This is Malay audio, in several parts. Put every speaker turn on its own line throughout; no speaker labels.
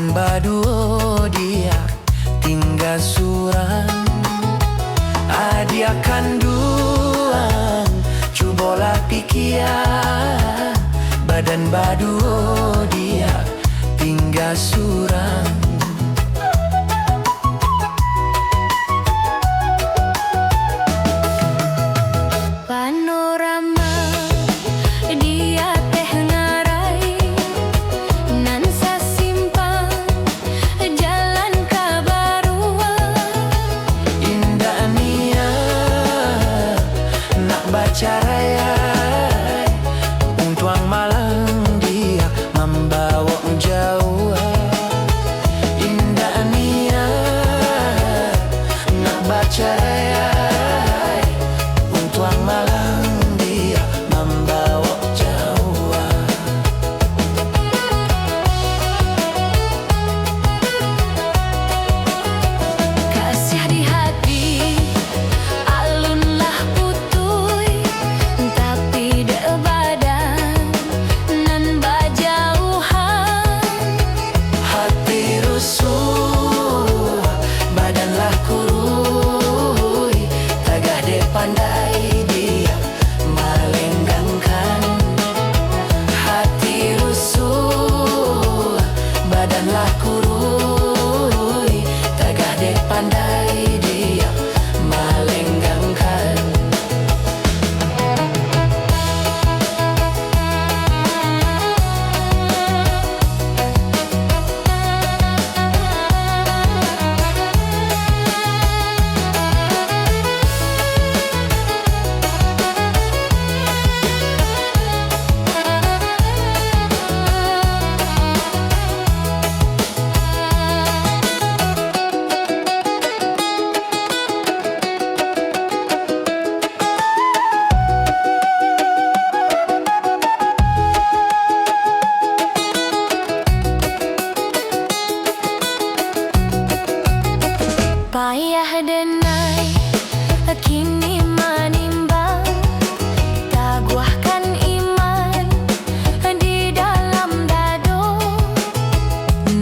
badan baduo dia tinggal surang. Adia kanduang cubola pikia, badan baduo dia tinggal surang.
Panorama dia teh ngarai nan sasimpang jalan kabarua.
Indah nia nak baca raya untuang malang dia membawa jauh. Indah nia nak baca raya untuang malang dia membawa jauh.
Kasih di hati alunlah putui, tapi de badan nan bajauhan.
Hati rusuh badanlah kurui, tagah de pandai dia melenggangkan. Hati rusuh badanlah kurui, tagah de pandai dia melenggangkan.
Payah denai kini manimbang, taguahkan iman di dalam dado.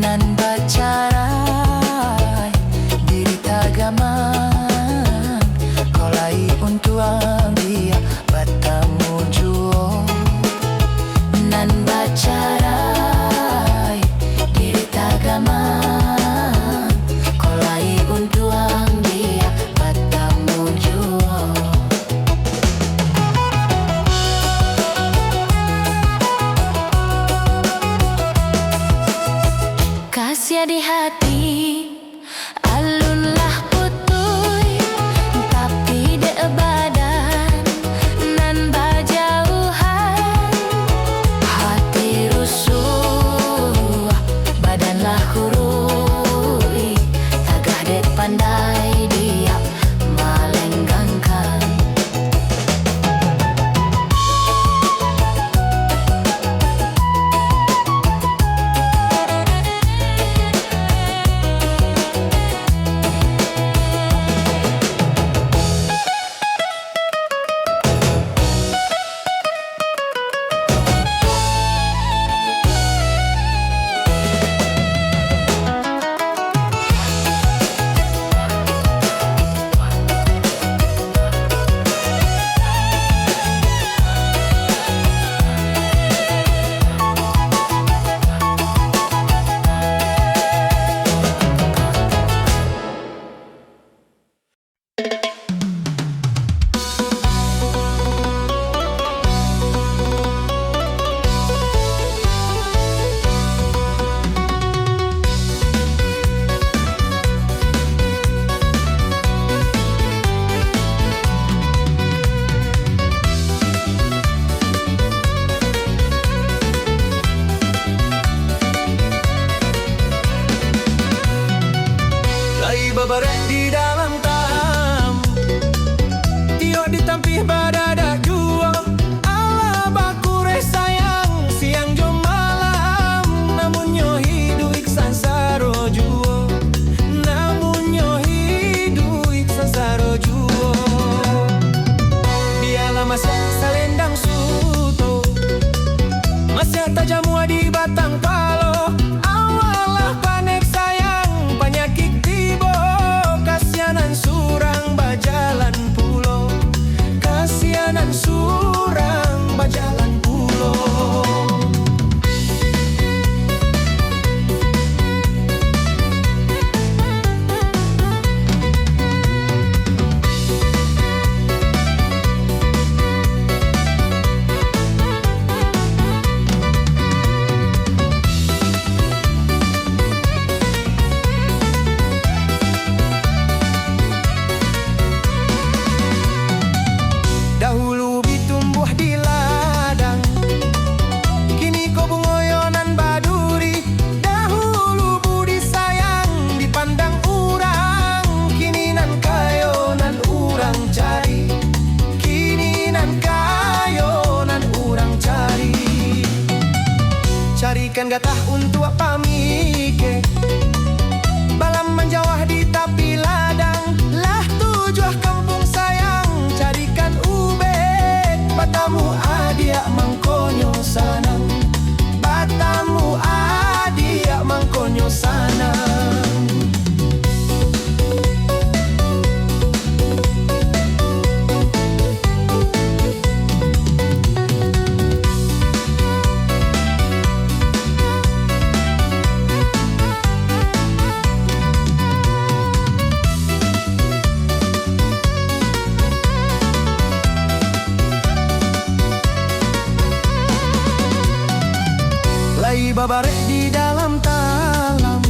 Nan bacarai diri tagaman, kolai untuang dia batamu juo. Nan bacarai diri tagaman, kolai untuang dia batamu juo.
Kasih di hati alunlah putui, tapi de badan nan bajauhan.
Hati rusuh badanlah kurui, tagah de pandai dia melenggangkan. Babarek di dalam taham, tio ditampih badadak juo. Allah bakure sayang siang jom malam, namun nyo hidu iksan saro juo. Namun nyo hidu iksan saro juo. Dialah masa salendang suto, masa tajamu di batang palo. Awalah Carikan gatah untuk pamike, balam menjawah di tapi ladang. Lah tujuh kampung sayang, carikan ube. Batamu adia mangkonyo sanang, batamu adia mangkonyo sanang. Babarek di dalam talam,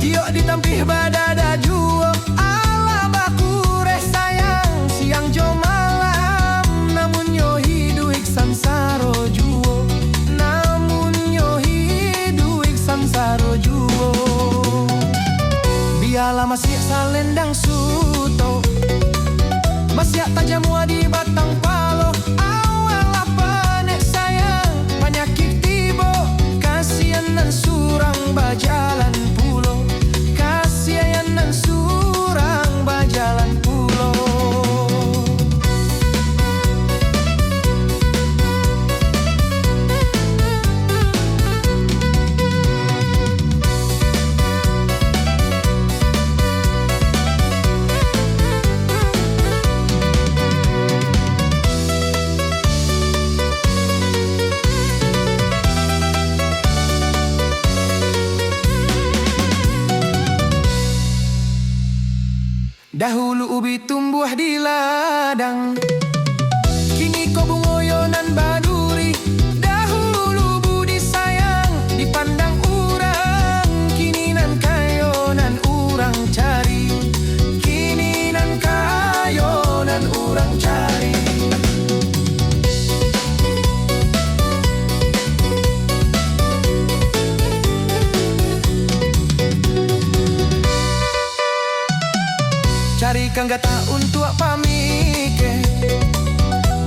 tiok ditampih badada juo. Ala bakure sayang, siang jo malam. Namun yo hiduik sansaro juo, namun yo hiduik sansaro juo. Biala masih salendang suto, masih tajam di batang palo. Awal panek sayang, penyakit kasianan surang bajalan pulo, kasianan surang bajalan pulo. Dahulu ubi tumbuh di ladang, kini kau bungoyonan baduri. Dahulu budi sayang dipandang urang, kini nan kayonan urang cari, kini nan kayonan urang cari. Carikan gatah untuk pamike,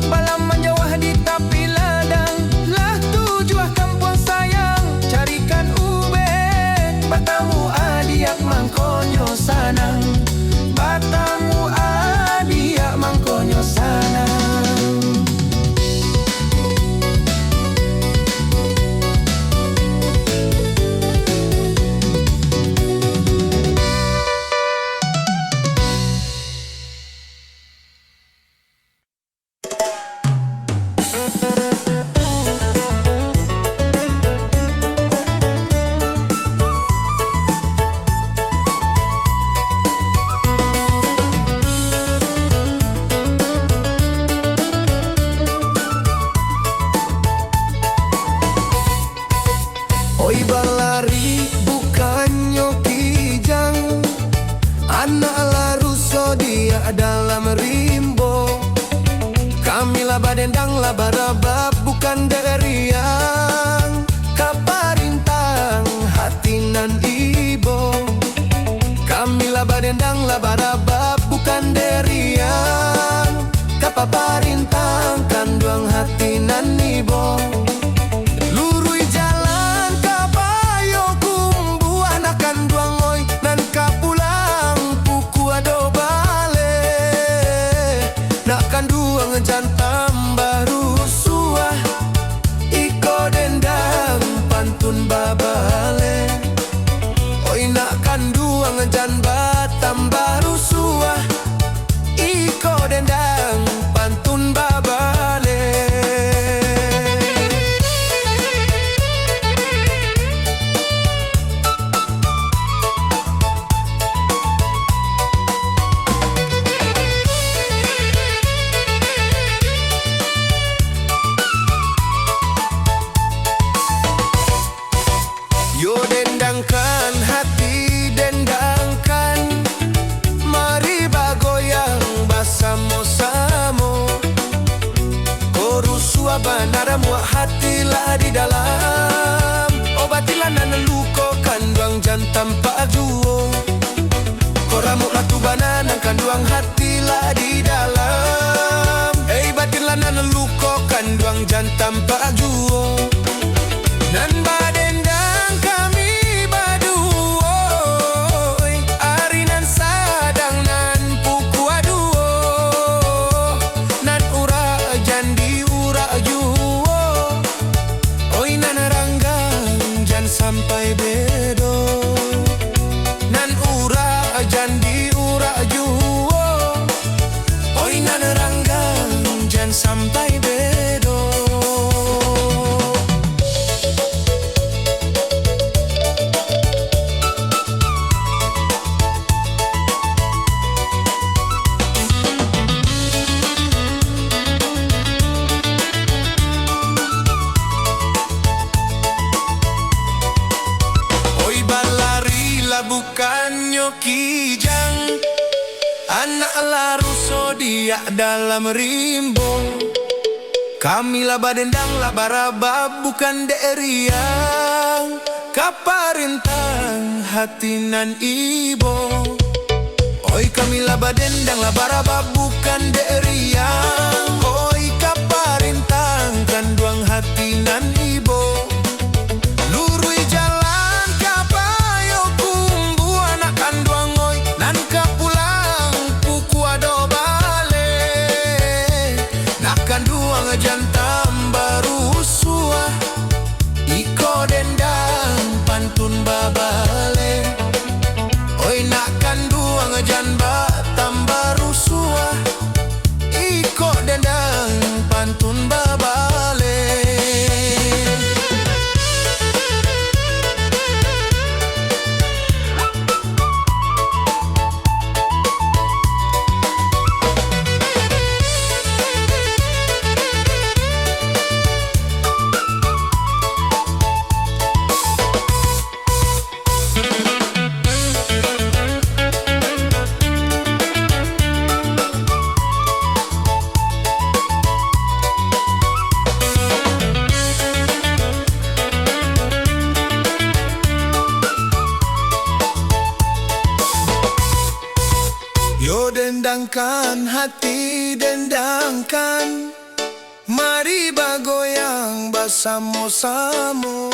balam menjawah di tapi ladang. Lah tujuh kampung sayang, carikan ube. Batamu adiak mangkonyo sanang, batamu adiak mangkonyo sanang. Oi balari bukannya kijang, anak laruso dia dalam rimbo. Kamilah badendang lah barabab bukan deriang, kaparintang hati nan ibo. Kamilah badendang lah barabab bukan deriang, kaparintang kanduang hati nan ibo. Jantam baru suah, iko dendang pantun babale. Oi nak kanduang jan batam baru suah, iko dendang pantun babale. Yo dendangkan hati, dendangkan, mari bagoyang basamo-samo. Korusua banara muak hati lah di dalam, obatilah nan luko kanduang jantam pak juo. Koramuk ratu banana kanduang hati lah di dalam, batilah nan luko kanduang jantam pak juo. Nan ura juo. Oi naneranggang jan sampai bedo. Bukannya kijang, anak laruso dia dalam rimbo. Kami laba dendang laba raba bukan deriang, kaparintang hati nan ibo. Oi kami laba dendang laba raba bukan deriang, oi kaparintang kanduang hati nan ibo. Lurui jalan jantam baru sua, iko dendang pantun babale. Oi nak kanduang jan batam baru sua, iko dendang pantun babale. Yo dendangkan hati dendangkan, mari bagoyang basamo-samo.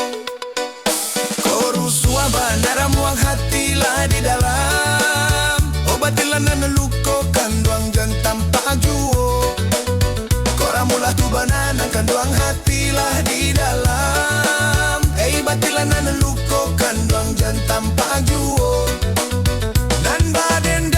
Korusua bandara muang hatilah di dalam, obatilah naneluko kanduang jantam pajuo. Koramulah tu banana kanduang hatilah di dalam, batilah naneluko kanduang jantam pajuo. Dan badendang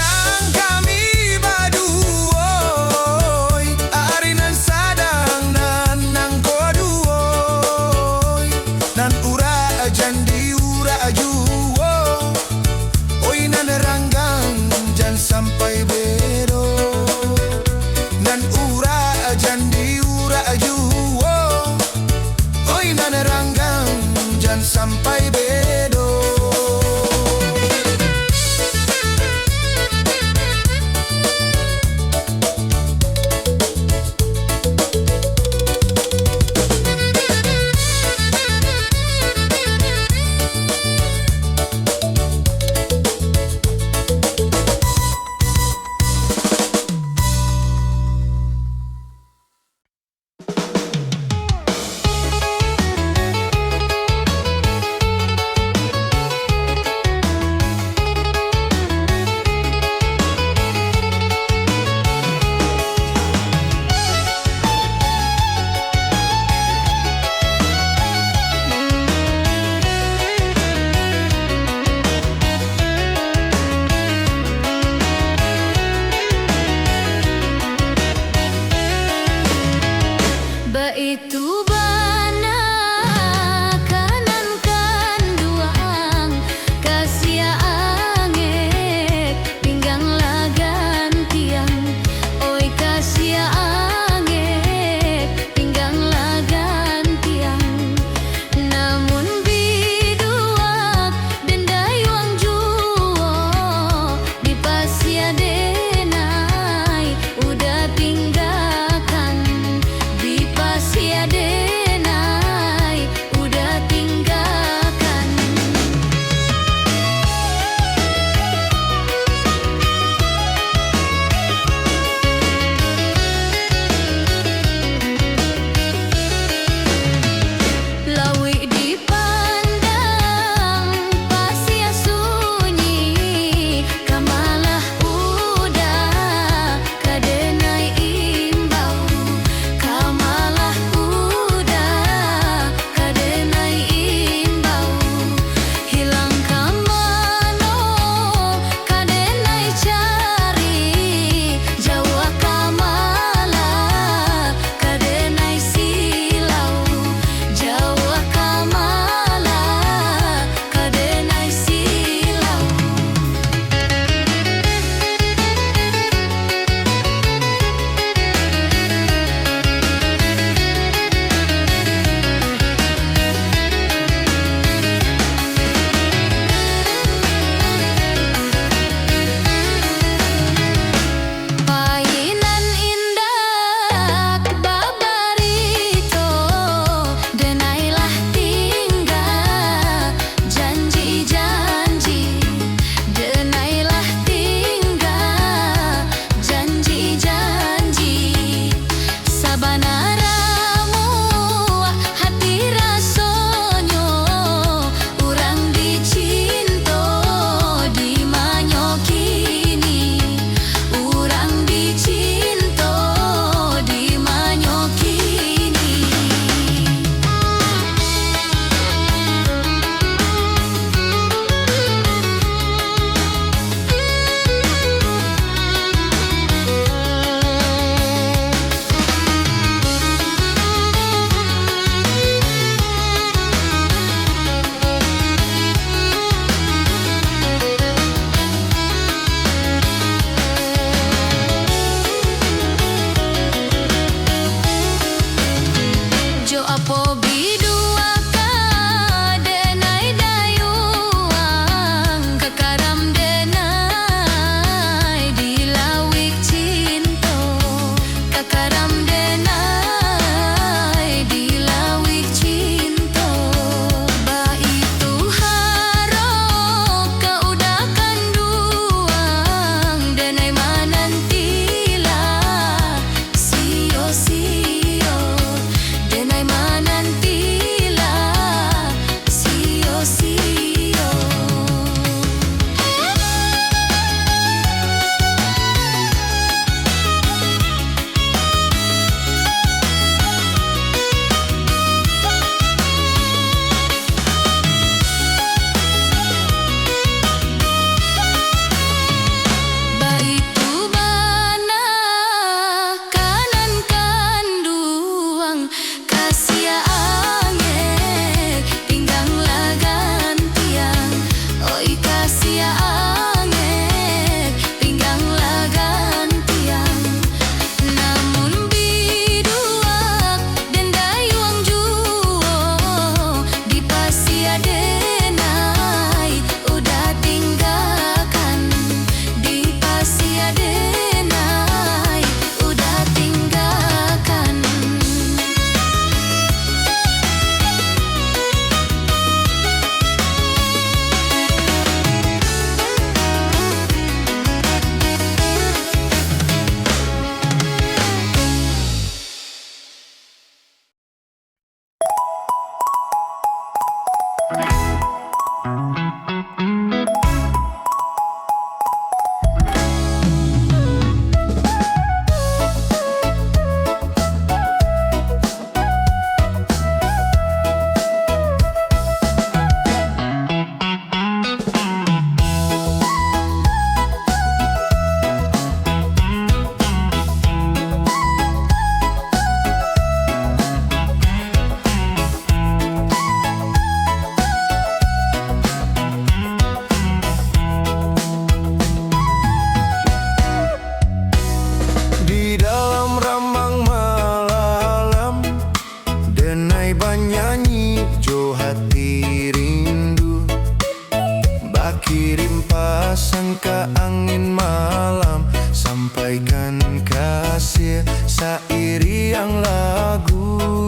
angin malam, sampaikan kasih sairiang lagu.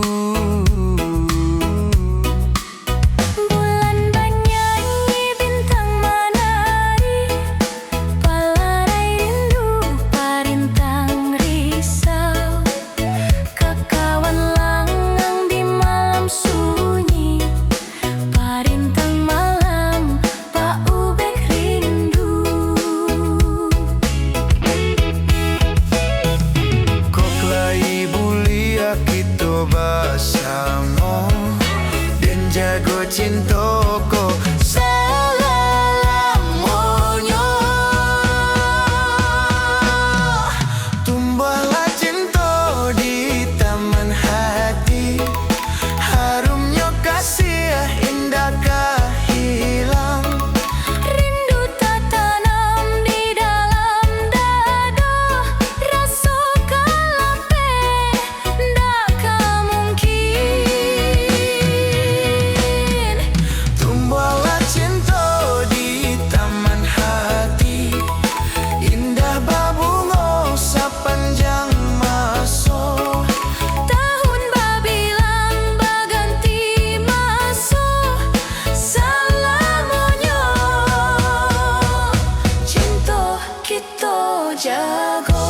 Bulan bernyanyi, bintang menari, palarai rindu, parintang risau. Kakawan langang di malam sunyi, parintang malam, Pak Ubek rindu.
Koklai bulia kito basamo, dan jago cintoko selalamonyo. Tumbuhlah cinta di taman hati, harumnya kasih indahkah hilang.
Rindu tak tanam di dalam dada, rasa kalape ndakah mungkin.
Tumbuhlah cinta di taman hati, indah babungo sepanjang masa.
Tahun babilang baganti masa, salamonyo cinta kita jago.